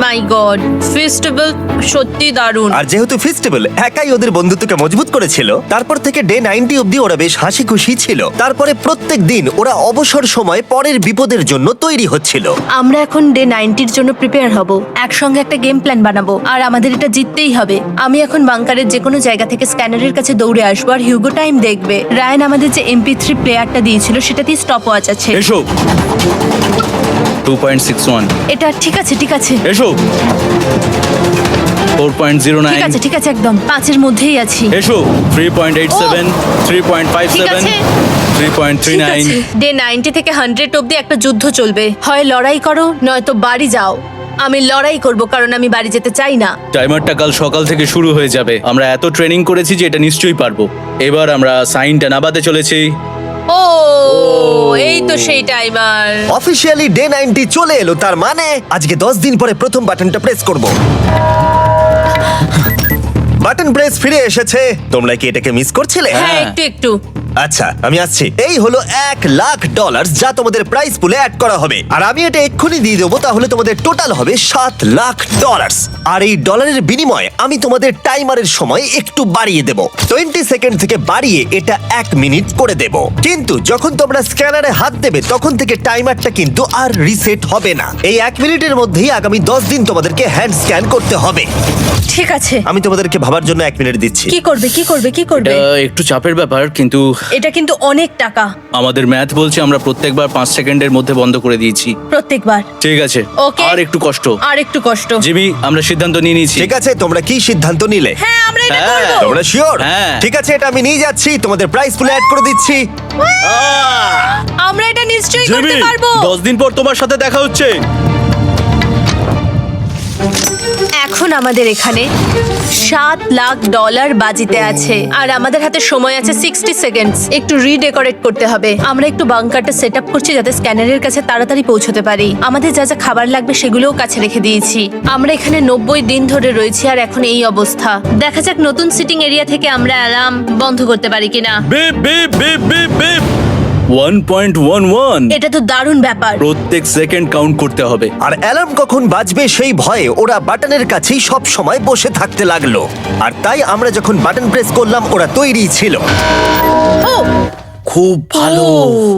my God, festival সত্যি দারুণ। আর যেহেতু ফেস্টিভ্যাল একাই ওদের বন্ধুত্বকে মজবুত করেছিল, তারপর থেকে ডে 90 অব্দি ওরা বেশ হাসি খুশি ছিল। তারপরে প্রত্যেক দিন ওরা অবসর সময় পরের বিপদের জন্য তৈরি হচ্ছিল। আমরা এখন ডে 90-র জন্য প্রিপেয়ার হব। একসঙ্গে একটা গেম প্ল্যান বানাবো আর আমাদের এটা জিততেই হবে। আমি এখন বাংকারের যে কোনো জায়গা থেকে স্ক্যানারের কাছে দৌড়ে আসবো আর হিউগো টাইম দেখবে। রায়ান আমাদের যে MP3 প্লেয়ারটা দিয়েছিল সেটাতেই স্টপ ওয়াচ আছে। এসো 2.61। এটা ঠিক আছে, ঠিক আছে, এসো 4.09। ঠিক আছে, একদম 5-এর মধ্যেই আছি। এসো 3.87, 3.57, ঠিক আছে। 3.39। ডে 90 থেকে 100 অব্দি একটা যুদ্ধ চলবে। হয় লড়াই করো নয়তো বাড়ি যাও। আমি লড়াই করব কারণ আমি বাড়ি যেতে চাই না। টাইমারটা কাল সকাল থেকে শুরু হয়ে যাবে। আমরা এত ট্রেনিং করেছি যে এটা নিশ্চয়ই পারবো। এবার আমরা সাইনটা নামাতে চলেছি। ও এই তো সেই টাইমার। অফিসিয়ালি ডে 90 চলে এলো, তার মানে আজকে 10 দিন পরে প্রথম বাটনটা প্রেস করব। বাটন প্রেস ফিরে এসেছে। তোমরা কি এটাকে মিস করছিলে? হ্যাঁ একটু। আচ্ছা আমি আসছি। এই হলো $1,00,000 যা তোমাদের প্রাইস পুলে অ্যাড করা হবে। আর আমি এটা এক্ষুনি দিয়ে দেবো, তাহলে তোমাদের টোটাল হবে $7,00,000। আর এই ডলারের বিনিময়ে আমি তোমাদের টাইমারের সময় একটু বাড়িয়ে দেবো। 20 সেকেন্ড থেকে বাড়িয়ে এটা 1 মিনিট করে দেব। কিন্তু যখন তোমরা স্ক্যানারে হাত দেবে তখন থেকে টাইমারটা কিন্তু আর রিসেট হবে না। এই 1 মিনিটের মধ্যেই আগামী 10 দিন তোমাদেরকে হ্যান্ড স্ক্যান করতে হবে। ঠিক আছে। আমি তোমাদেরকে ভাবার জন্য 1 মিনিট দিচ্ছি। কি করবে? এটা একটু চাপের ব্যাপার, কিন্তু এটা কিন্তু অনেক টাকা। আমাদের ম্যাথ বলছে আমরা প্রত্যেকবার 5 সেকেন্ডের মধ্যে বন্ধ করে দিয়েছি। প্রত্যেকবার। ঠিক আছে, Okay. আর একটু কষ্ট। আর একটু কষ্ট। জিমি, আমরা সিদ্ধান্ত নিয়ে নিয়েছি। ঠিক আছে, তোমরা কি সিদ্ধান্ত নিলে? হ্যাঁ আমরা এটা হ্যাঁ। করব। তোমরা শিওর? হ্যাঁ। ঠিক আছে, এটা আমি নিয়ে যাচ্ছি, তোমাদের প্রাইস পুলে অ্যাড করে দিচ্ছি। আমরা এটা নিশ্চয়ই জিমি, করতে পারবো। 10 দিন পর তোমার সাথে দেখা হচ্ছে। এখন আমাদের এখানে $7,00,000 বাজিতে আছে আর আমাদের হাতে সময় আছে 60 সেকেন্ডস। একটু রিডেকোরেট করতে হবে। আমরা একটু বাংকারটা সেট আপ করছি যাতে স্ক্যানারের কাছে তাড়াতাড়ি পৌঁছতে পারি। আমাদের যা যা খাবার লাগবে সেগুলোও কাছে রেখে দিয়েছি। আমরা এখানে 90 দিন ধরে রয়েছি আর এখন এই অবস্থা। দেখা যাক নতুন সিটিং এরিয়া থেকে আমরা অ্যালার্ম বন্ধ করতে পারি কিনা। Beep beep beep beep beep 1.11। এটা তো দারুণ ব্যাপার। প্রত্যেক সেকেন্ড কাউন্ট করতে হবে। আর অ্যালার্ম কখন বাজবে সেই ভয়ে ওরা বাটনের কাছেই সব সময় বসে থাকতে লাগলো। আর তাই আমরা যখন বাটন প্রেস করলাম ওরা তৈরি ছিল। ও খুব ভালো।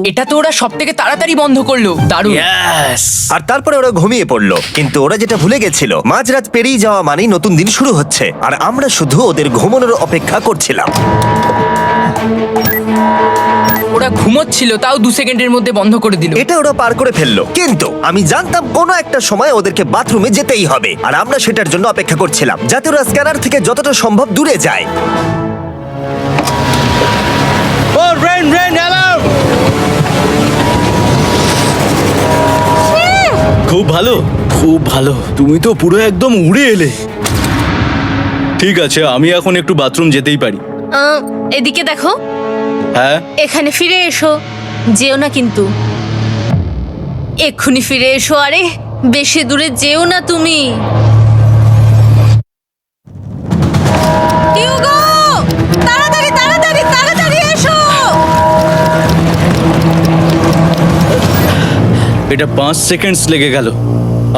এটা তো ওরা সব থেকে তাড়াতাড়ি বন্ধ করলো। দারুণ। ইয়েস। আর তারপরে ওরা ঘুমিয়ে পড়লো। কিন্তু ওরা যেটা ভুলে গেছিল, মাঝরাত পেরিয়ে যাওয়া মানেই নতুন দিন শুরু হচ্ছে। আর আমরা শুধু ওদের ঘুমানোর অপেক্ষা করছিলাম। ওরা ঘুমোচ্ছিল, তাও 2 সেকেন্ডের মধ্যে বন্ধ করে দিল। এটা ওরা পার করে ফেললো। কিন্তু আমি জানতাম কোনো একটা সময় ওদেরকে বাথরুমে যেতেই হবে। আর আমরা সেটার জন্য অপেক্ষা করছিলাম, যাতে ওরা স্ক্যানার থেকে যতটা সম্ভব দূরে যায়। ও রেন রেন অ্যালার্ম। খুব ভালো, খুব ভালো। তুমি তো পুরো একদম উড়ে এলে। ঠিক আছে, আমি এখন একটু বাথরুম যেতেই পারি। এদিকে দেখো। হ্যাঁ, এখানে ফিরে এসো। যেও না কিন্তু। এক্ষুনি ফিরে এসো। আরে বেশি দূরে যেও না তুমি। হিউগো, তাড়াতাড়ি তাড়াতাড়ি তাড়াতাড়ি এসো। এটা 5 সেকেন্ডস লেগে গেল।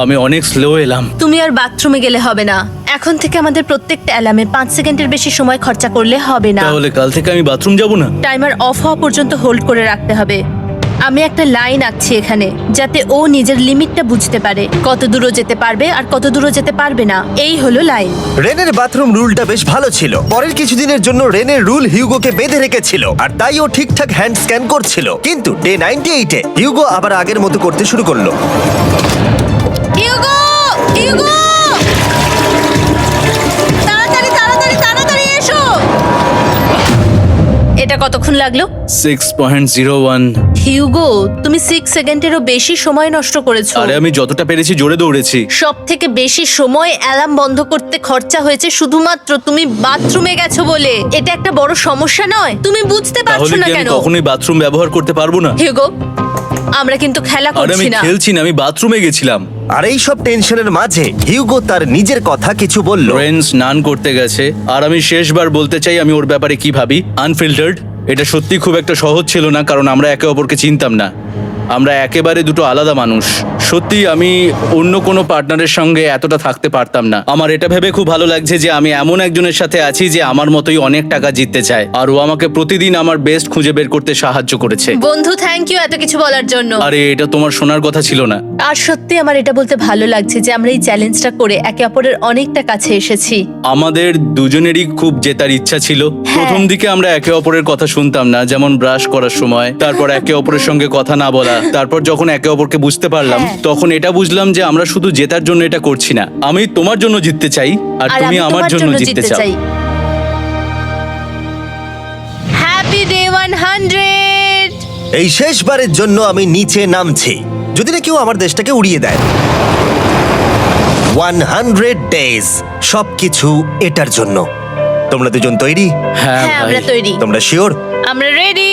আমি অনেক স্লো এলাম। তুমি আর বাথরুমে গেলে হবে না। এখন থেকে আমাদের প্রত্যেকটা অ্যালার্মে 5 সেকেন্ডের বেশি সময় খরচা করলে হবে না। তাহলে কাল থেকে আমি বাথরুম যাব না? টাইমার অফ হওয়া পর্যন্ত হোল্ড করে রাখতে হবে। আমি একটা লাইন আঁকছি এখানে, যাতে ও নিজের লিমিটটা বুঝতে পারে, কত দূরও যেতে পারবে আর কত দূরও যেতে পারবে না। এই হলো লাইন। রেনের বাথরুম রুলটা বেশ ভালো ছিল। পরের কিছুদিনের জন্য রেনের রুল হিউগোকে বেঁধে রেখেছিল, আর তাই ও ঠিকঠাক হ্যান্ড স্ক্যান করছিল। কিন্তু ডে 98-এ হিউগো আবার আগের মতো করতে শুরু করলো। হিউগো, হিউগো, তাড়াতাড়ি তাড়াতাড়ি তাড়াতাড়ি এসো। এটা কতক্ষণ লাগলো? 6.01। হিউগো, তুমি 6 সেকেন্ডেরও বেশি সময় নষ্ট করেছো। আরে আমি যতটা পেরেছি জোরে দৌড়েছি। সব থেকে বেশি সময় অ্যালার্ম বন্ধ করতে খরচা হয়েছে শুধুমাত্র তুমি বাথরুমে গেছো বলে। এটা একটা বড় সমস্যা নয়? তুমি বুঝতে পারছো তাহলে না কি আমি কেন? কখনোই বাথরুম ব্যবহার করতে পারবো না? হিউগো, আমরা কিন্তু খেলা আরে আমি করছি না। খেলছি না, আমি বাথরুমে গেছিলাম। আর এই সব টেনশনের মাঝে হিউগো তার নিজের কথা কিছু বলল। রেন স্নান করতে গেছে, আর আমি শেষবার বলতে চাই আমি ওর ব্যাপারে কি ভাবি। আনফিল্টার্ড। এটা সত্যি খুব একটা সহজ ছিল না, কারণ আমরা একে অপরকে চিনতাম না। আমরা একেবারে দুটো আলাদা মানুষ। সত্যি আমি অন্য কোনো পার্টনারের সঙ্গে এতটা থাকতে পারতাম না। আমার এটা ভেবে খুব ভালো লাগছে যে আমি এমন একজনের সাথে আছি যে আমার মতোই অনেক টাকা জিততে চায়, আর ও আমাকে প্রতিদিন আমার বেস্ট খুঁজে বের করতে সাহায্য করেছে। বন্ধু, থ্যাংক ইউ এত কিছু বলার জন্য। আরে এটা তোমার শোনার কথা ছিল না। আর সত্যি আমার এটা বলতে ভালো লাগছে যে আমরা এই চ্যালেঞ্জটা করে একে অপরের অনেকটা কাছে এসেছি। আমাদের দুজনেরই খুব জেতার ইচ্ছা ছিল। প্রথম দিকে আমরা একে অপরের কথা শুনতাম না, যেমন ব্রাশ করার সময়, তারপর একে অপরের সঙ্গে কথা না বলা। তারপর যখন একে অপরকে বুঝতে পারলাম, তখন এটা বুঝলাম যে আমরা শুধু জেতার জন্য এটা করছি না। আমি তোমার জন্য জিততে চাই, আর আর তুমি আমি আমার তোমার জন্য জন্য জিততে জিততে চাও। চাই। Happy day 100। এই শেষবারের জন্য আমি নিচে নামছি, যদি না কেউ আমার দেশটাকে উড়িয়ে দেয়। 100 ডেজ, সবকিছু এটার জন্য। তোমরা দুজন তৈরি? হ্যাঁ হ্যাঁ, ভাই। আমরা তৈরি। তোমরা শিওর? আমরা রেডি।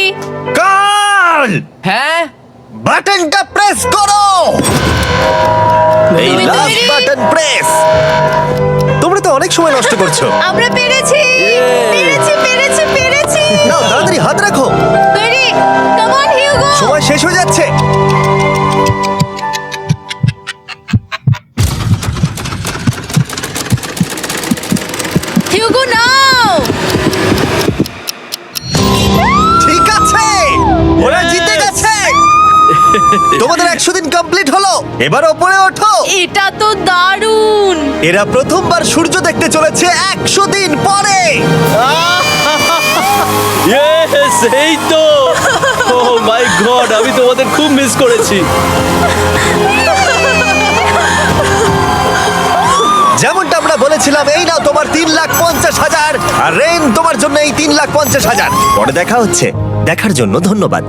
কাল হ্যাঁ, বাটনটা প্রেস করো। এই তুমি লাস্ট তৈরি? Button press. তোমরা তো অনেক সময় নষ্ট করছো। আমরা পেরেছি, পেরেছি, পেরেছি, পেরেছি। নাও তাড়াতাড়ি হাত রাখো, তৈরি? Come on Hugo. সময় শেষ হয়ে যাচ্ছে। হিউগো নাও। ঠিক আছে, ওরা জিতে গেছে। তোমাদের 100 দিন কমপ্লিট হলো। এবার ওপরে ওঠো। এটা তো দারুণ। এরা প্রথমবার সূর্য দেখতে চলেছে 100 দিন পরে। Yes, এই তো। Oh my God, আমি তোমাদের খুব মিস করেছি। যেমনটা আমরা বলেছিলাম, এই নাও তোমার 3,50,000, আর রেন তোমার জন্য এই 3,50,000। পরে দেখা হচ্ছে। দেখার জন্য ধন্যবাদ।